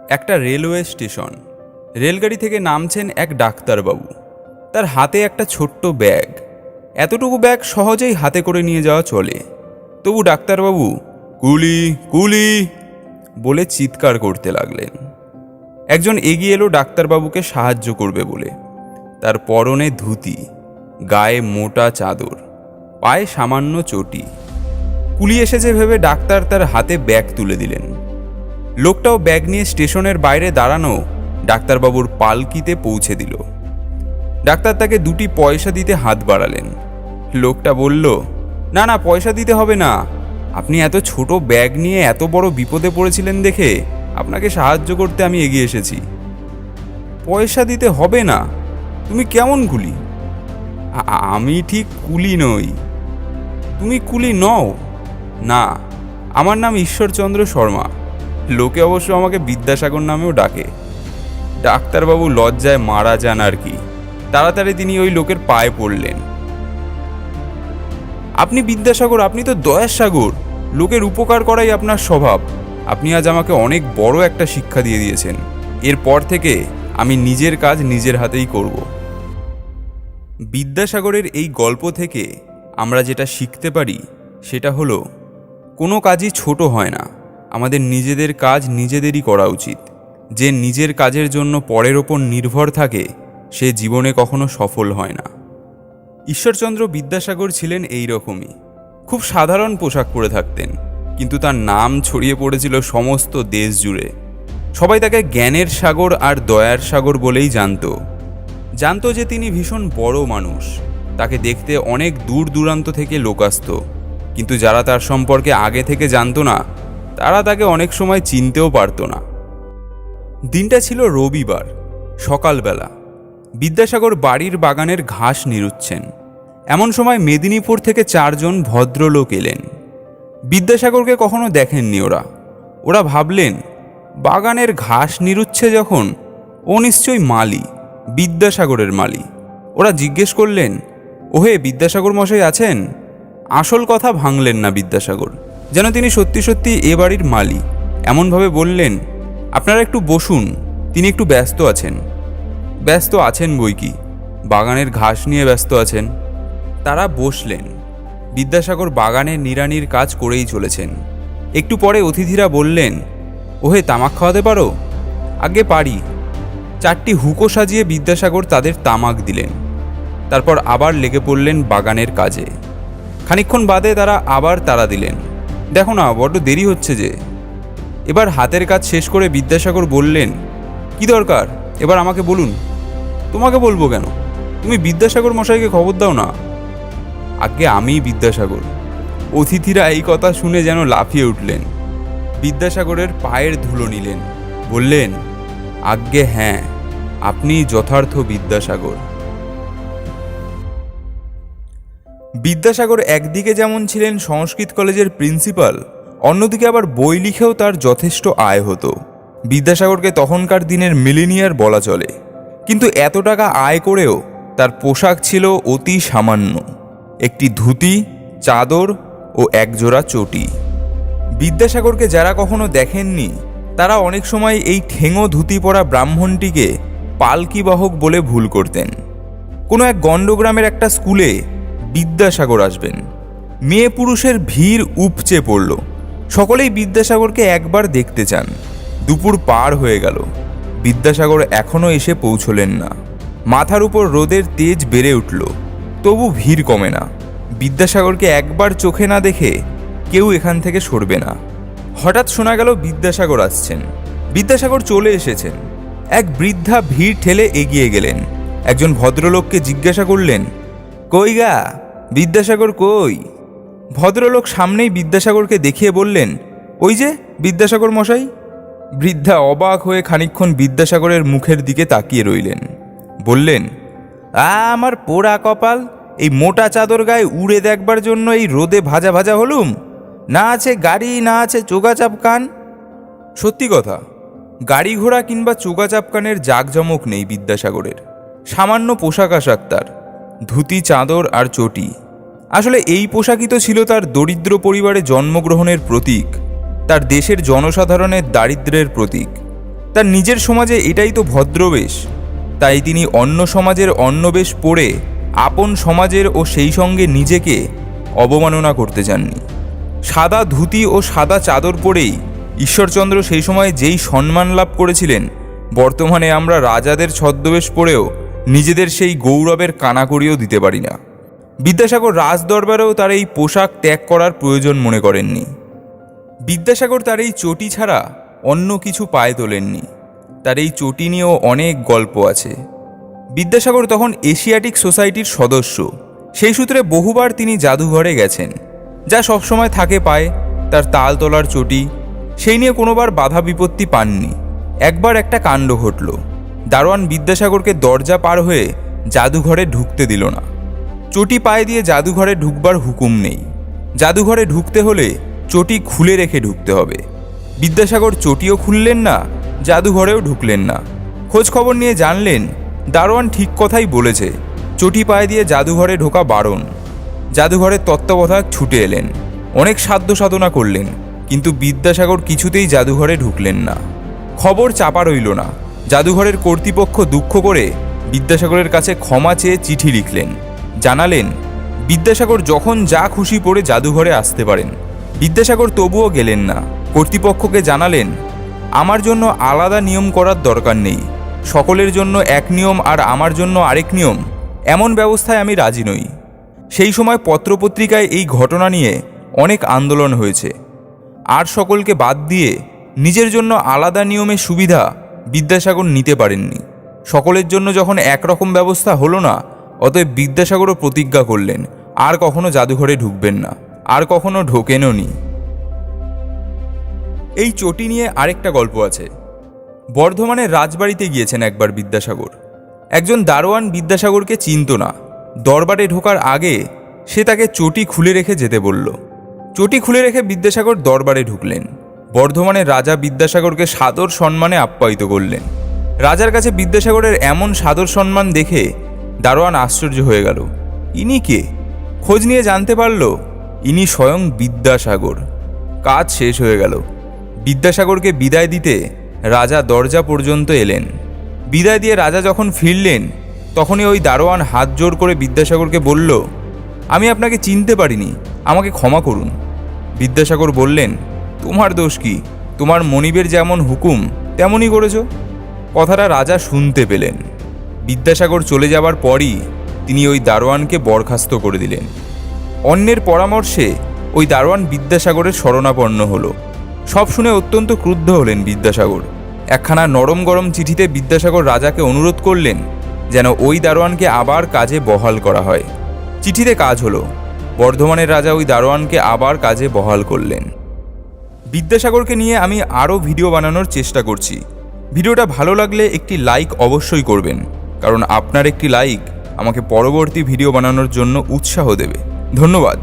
একটা railway station. রেলগাড়ি থেকে নামছেন এক ডাক্তারবাবু। তার হাতে একটা ছোট্ট ব্যাগ। এতটুকু ব্যাগ সহজেই হাতে করে নিয়ে যাওয়া চলে। তবু ডাক্তারবাবু কুলি কুলি বলে চিৎকার করতে লাগলেন। একজন এগিয়ে এলো ডাক্তারবাবুকে সাহায্য করবে বলে। তার পরনে ধুতি, গায়ে মোটা চাদর, পায়ে সামান্য চটি। কুলি এসেছে ভেবে ডাক্তার তার হাতে ব্যাগ তুলে দিলেন। লোকটাও ব্যাগ নিয়ে স্টেশনের বাইরে দাঁড়ানো ডাক্তারবাবুর পালকিতে পৌঁছে দিল। ডাক্তার তাকে 2টি পয়সা দিতে হাত বাড়ালেন। লোকটা বলল, না না, পয়সা দিতে হবে না, আপনি এত ছোট ব্যাগ নিয়ে এত বড় বিপদে পড়েছিলেন দেখে আপনাকে সাহায্য করতে আমি এগিয়ে এসেছি। পয়সা দিতে হবে না? তুমি কেমন কুলি? আমি ঠিক কুলি নই। তুমি কুলি নও? না, আমার নাম ঈশ্বরচন্দ্র শর্মা। লোকে অবশ্য আমাকে বিদ্যাসাগর নামেও ডাকে। ডাক্তারবাবু লজ্জায় মারা যান আর কি। তাড়াতাড়ি তিনি ওই লোকের পায়ে পড়লেন। আপনি বিদ্যাসাগর, আপনি তো দয়ার সাগর। লোকের উপকার করাই আপনার স্বভাব। আপনি আজ আমাকে অনেক বড় একটা শিক্ষা দিয়ে দিয়েছেন। এরপর থেকে আমি নিজের কাজ নিজের হাতেই করব। বিদ্যাসাগরের এই গল্প থেকে আমরা যেটা শিখতে পারি সেটা হলো, কোনো কাজই ছোট হয় না। আমাদের নিজেদের কাজ নিজেদেরই করা উচিত। যে নিজের কাজের জন্য পরের ওপর নির্ভর থাকে সে জীবনে কখনো সফল হয় না। ঈশ্বরচন্দ্র বিদ্যাসাগর ছিলেন এই রকমই। খুব সাধারণ পোশাক পরে থাকতেন, কিন্তু তার নাম ছড়িয়ে পড়েছিল সমস্ত দেশ জুড়ে। সবাই তাকে জ্ঞানের সাগর আর দয়ার সাগর বলেই জানতো যে তিনি ভীষণ বড় মানুষ। তাকে দেখতে অনেক দূর দূরান্ত থেকে লোক আসত, কিন্তু যারা তার সম্পর্কে আগে থেকে জানতো না তারা তাকে অনেক সময় চিনতেও পারত না। দিনটা ছিল রবিবার, সকালবেলা। বিদ্যাসাগর বাড়ির বাগানের ঘাস নিরুচ্ছেন। এমন সময় মেদিনীপুর থেকে 4 জন ভদ্রলোক এলেন। বিদ্যাসাগরকে কখনো দেখেননি ওরা ভাবলেন, বাগানের ঘাস নিরুচ্ছে যখন, ও নিশ্চয়ই মালি, বিদ্যাসাগরের মালি। ওরা জিজ্ঞেস করলেন, ওহে বিদ্যাসাগর মশাই আছেন? আসল কথা ভাঙলেন না বিদ্যাসাগর, যেন তিনি সত্যি সত্যি এ বাড়ির মালি। এমনভাবে বললেন, আপনারা একটু বসুন, তিনি একটু ব্যস্ত আছেন। ব্যস্ত আছেন বই কি, বাগানের ঘাস নিয়ে ব্যস্ত আছেন। তারা বসলেন। বিদ্যাসাগর বাগানের নিড়ানির কাজ করেই চলেছেন। একটু পরে অতিথিরা বললেন, ওহে তামাক খাওয়াতে পারো? আগে পারি। 4টি হুঁকো সাজিয়ে বিদ্যাসাগর তাদের তামাক দিলেন। তারপর আবার লেগে পড়লেন বাগানের কাজে। খানিকক্ষণ বাদে তারা আবার তাড়া দিলেন, দেখো না বড্ড দেরি হচ্ছে যে। এবার হাতের কাজ শেষ করে বিদ্যাসাগর বললেন, কি দরকার এবার আমাকে বলুন। তোমাকে বলবো কেন? তুমি বিদ্যাসাগর মশাইকে খবর দাও না। আগে আমিই বিদ্যাসাগর। অতিথিরা এই কথা শুনে যেন লাফিয়ে উঠলেন। বিদ্যাসাগরের পায়ের ধুলো নিলেন, বললেন, আজ্ঞে হ্যাঁ, আপনি যথার্থ বিদ্যাসাগর। বিদ্যাসাগর একদিকে যেমন ছিলেন সংস্কৃত কলেজের প্রিন্সিপাল, অন্যদিকে আবার বই লিখেও তার যথেষ্ট আয় হতো। বিদ্যাসাগরকে তখনকার দিনের মিলিনিয়ার বলা চলে। কিন্তু এত টাকা আয় করেও তার পোশাক ছিল অতি সামান্য, একটি ধুতি, চাদর ও একজোড়া চটি। বিদ্যাসাগরকে যারা কখনো দেখেননি তারা অনেক সময় এই ঠেঙো ধুতি পরা ব্রাহ্মণটিকে পালকি বাহক বলে ভুল করতেন। কোনো এক গণ্ডগ্রামের একটা স্কুলে বিদ্যাসাগর আসবেন। মেয়ে পুরুষের ভিড় উপচে পড়ল। সকলেই বিদ্যাসাগরকে একবার দেখতে চান। দুপুর পার হয়ে গেল, বিদ্যাসাগর এখনও এসে পৌঁছলেন না। মাথার উপর রোদের তেজ বেড়ে উঠল, তবু ভিড় কমে না। বিদ্যাসাগরকে একবার চোখে না দেখে কেউ এখান থেকে সরবে না। হঠাৎ শোনা গেল বিদ্যাসাগর আসছেন। বিদ্যাসাগর চলে এসেছেন। এক বৃদ্ধা ভিড় ঠেলে এগিয়ে গেলেন। একজন ভদ্রলোককে জিজ্ঞাসা করলেন, কই গা, বিদ্যাসাগর কই? ভদ্রলোক সামনেই বিদ্যাসাগরকে দেখিয়ে বললেন, ওই যে বিদ্যাসাগর মশাই। বৃদ্ধা অবাক হয়ে খানিকক্ষণ বিদ্যাসাগরের মুখের দিকে তাকিয়ে রইলেন। বললেন, আমার পোড়া কপাল, এই মোটা চাদর গায়ে উড়ে দেখবার জন্য এই রোদে ভাজা ভাজা হলুম। না আছে গাড়ি, না আছে চোগাচাপ কান। সত্যি কথা, গাড়ি ঘোড়া কিংবা চোগাচাপ কানের জাঁকজমক নেই বিদ্যাসাগরের। সামান্য পোশাক আশাক তার, ধুতি, চাদর আর চটি। আসলে এই পোশাকই তো ছিল তার দরিদ্র পরিবারে জন্মগ্রহণের প্রতীক, তার দেশের জনসাধারণের দারিদ্র্যের প্রতীক। তার নিজের সমাজে এটাই তো ভদ্রবেশ, তাই তিনি অন্য সমাজের অন্যবেশ পরে আপন সমাজের ও সেই সঙ্গে নিজেকে অবমাননা করতে চাননি। সাদা ধুতি ও সাদা চাদর পরেই ঈশ্বরচন্দ্র সেই সময় যেই সম্মান লাভ করেছিলেন, বর্তমানে আমরা রাজাদের ছদ্মবেশ পরেও নিজেদের সেই গৌরবের কানাকড়িও দিতে পারি না। বিদ্যাসাগর রাজদরবারেও তার এই পোশাক ত্যাগ করার প্রয়োজন মনে করেননি। বিদ্যাসাগর তার এই চটি ছাড়া অন্য কিছু পায়ে তোলেননি। তার এই চটি নিয়েও অনেক গল্প আছে। বিদ্যাসাগর তখন এশিয়াটিক সোসাইটির সদস্য, সেই সূত্রে বহুবার তিনি জাদুঘরে গেছেন, যা সবসময় থাকে পায়ে, তার তাল তোলার চটি, সেই নিয়ে কোনোবার বাধা বিপত্তি পাননি। একবার একটা কাণ্ড ঘটল। দারোয়ান বিদ্যাসাগরকে দরজা পার হয়ে জাদুঘরে ঢুকতে দিল না। চটি পায়ে দিয়ে জাদুঘরে ঢুকবার হুকুম নেই। জাদুঘরে ঢুকতে হলে চটি খুলে রেখে ঢুকতে হবে। বিদ্যাসাগর চটিও খুললেন না, জাদুঘরেও ঢুকলেন না। খোঁজ খবর নিয়ে জানলেন দারোয়ান ঠিক কথাই বলেছে, চটি পায়ে দিয়ে জাদুঘরে ঢোকা বারণ। জাদুঘরের তত্ত্বাবধায়ক ছুটে এলেন, অনেক সাধ্য সাধনা করলেন, কিন্তু বিদ্যাসাগর কিছুতেই জাদুঘরে ঢুকলেন না। খবর চাপা রইল না। জাদুঘরের কর্তৃপক্ষ দুঃখ করে বিদ্যাসাগরের কাছে ক্ষমা চেয়ে চিঠি লিখলেন। জানালেন বিদ্যাসাগর যখন যা খুশি পড়ে জাদুঘরে আসতে পারেন। বিদ্যাসাগর তবুও গেলেন না। কর্তৃপক্ষকে জানালেন আমার জন্য আলাদা নিয়ম করার দরকার নেই, সকলের জন্য এক নিয়ম আর আমার জন্য আরেক নিয়ম, এমন ব্যবস্থায় আমি রাজি নই। সেই সময় পত্রপত্রিকায় এই ঘটনা নিয়ে অনেক আন্দোলন হয়েছে। আর সকলকে বাদ দিয়ে নিজের জন্য আলাদা নিয়মের সুবিধা বিদ্যাসাগর নিতে পারেননি। সকলের জন্য যখন একরকম ব্যবস্থা হলো না, অতএব বিদ্যাসাগরও প্রতিজ্ঞা করলেন আর কখনো জাদুঘরে ঢুকবেন না, আর কখনো ঢোকেনও নি। এই চটি নিয়ে আরেকটা গল্প আছে। বর্ধমানের রাজবাড়িতে গিয়েছেন একবার বিদ্যাসাগর। একজন দারোয়ান বিদ্যাসাগরকে চিনত না। দরবারে ঢোকার আগে সে তাকে চটি খুলে রেখে যেতে বলল। চটি খুলে রেখে বিদ্যাসাগর দরবারে ঢুকলেন। বর্ধমানের রাজা বিদ্যাসাগরকে সাদর সম্মানে আপ্যায়িত করলেন। রাজার কাছে বিদ্যাসাগরের এমন সাদর সম্মান দেখে দারোয়ান আশ্চর্য হয়ে গেল। ইনি কে? খোঁজ নিয়ে জানতে পারল ইনি স্বয়ং বিদ্যাসাগর। কাজ শেষ হয়ে গেল। বিদ্যাসাগরকে বিদায় দিতে রাজা দরজা পর্যন্ত এলেন। বিদায় দিয়ে রাজা যখন ফিরলেন, তখনই ওই দারোয়ান হাত জোর করে বিদ্যাসাগরকে বলল, আমি আপনাকে চিনতে পারিনি, আমাকে ক্ষমা করুন। বিদ্যাসাগর বললেন, তোমার দোষ কি? তোমার মনিবের যেমন হুকুম তেমনই করেছ। কথাটা রাজা শুনতে পেলেন। বিদ্যাসাগর চলে যাবার পরই তিনি ওই দারোয়ানকে বরখাস্ত করে দিলেন। অন্যের পরামর্শে ওই দারোয়ান বিদ্যাসাগরের শরণাপন্ন হলো। সব শুনে অত্যন্ত ক্রুদ্ধ হলেন বিদ্যাসাগর। একখানা নরম গরম চিঠিতে বিদ্যাসাগর রাজাকে অনুরোধ করলেন যেন ওই দারোয়ানকে আবার কাজে বহাল করা হয়। চিঠিতে কাজ হলো। বর্ধমানের রাজা ওই দারোয়ানকে আবার কাজে বহাল করলেন। বিদ্যাসাগরকে নিয়ে আমি আরও ভিডিও বানানোর চেষ্টা করছি। ভিডিওটা ভালো লাগলে একটি লাইক অবশ্যই করবেন, কারণ আপনার একটি লাইক আমাকে পরবর্তী ভিডিও বানানোর জন্য উৎসাহ দেবে। ধন্যবাদ।